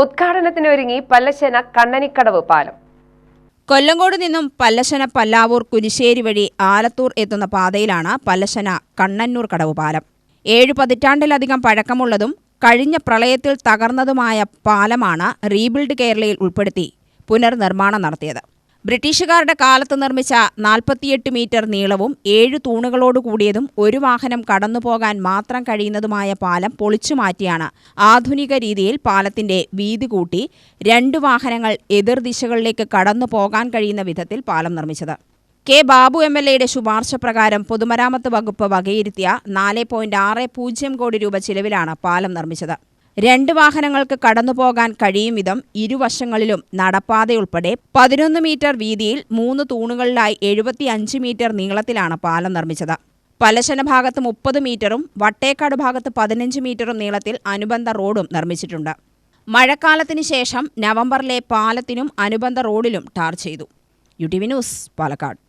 ഉദ്ഘാടനത്തിനൊരുങ്ങി പല്ലശ്ശന കണ്ണനിക്കടവ് പാലം. കൊല്ലങ്കോട് നിന്നും പല്ലശ്ശന പല്ലാവൂർ കുരിശ്ശേരി വഴി ആലത്തൂർ എത്തുന്ന പാതയിലാണ് പല്ലശ്ശന കണ്ണന്നൂർ കടവ് പാലം. 7 പതിറ്റാണ്ടിലധികം പഴക്കമുള്ളതും കഴിഞ്ഞ പ്രളയത്തിൽ തകർന്നതുമായ പാലമാണ് റീബിൽഡ് കേരളയിൽ ഉൾപ്പെടുത്തി പുനർനിർമ്മാണം നടത്തിയത്. ബ്രിട്ടീഷുകാരുടെ കാലത്ത് നിർമ്മിച്ച 48 മീറ്റർ നീളവും 7 തൂണുകളോട് കൂടിയതും ഒരു വാഹനം കടന്നുപോകാൻ മാത്രം കഴിയുന്നതുമായ പാലം പൊളിച്ചുമാറ്റിയാണ് ആധുനിക രീതിയിൽ പാലത്തിന്റെ വീതി കൂട്ടി 2 വാഹനങ്ങൾ എതിർദിശകളിലേക്ക് കടന്നു പോകാൻ കഴിയുന്ന വിധത്തിൽ പാലം നിർമ്മിച്ചത്. കെ ബാബു MLAയുടെ ശുപാർശ പ്രകാരം പൊതുമരാമത്ത് വകുപ്പ് വകയിരുത്തിയ 4.60 കോടി രൂപ ചിലവിലാണ് പാലം നിർമ്മിച്ചത്. 2 വാഹനങ്ങൾക്ക് കടന്നുപോകാൻ കഴിയും വിധം ഇരുവശങ്ങളിലും നടപ്പാതയുൾപ്പെടെ 11 മീറ്റർ വീതിയിൽ 3 തൂണുകളിലായി 75 മീറ്റർ നീളത്തിലാണ് പാലം നിർമ്മിച്ചത്. പല്ലശ്ശന ഭാഗത്ത് 30 മീറ്ററും വട്ടേക്കാട് ഭാഗത്ത് 15 മീറ്ററും നീളത്തിൽ അനുബന്ധ റോഡും നിർമ്മിച്ചിട്ടുണ്ട്. മഴക്കാലത്തിന് ശേഷം നവംബറിലെ പാലത്തിനും അനുബന്ധ റോഡിലും ടാർ ചെയ്തു. UTV news, Palakkad.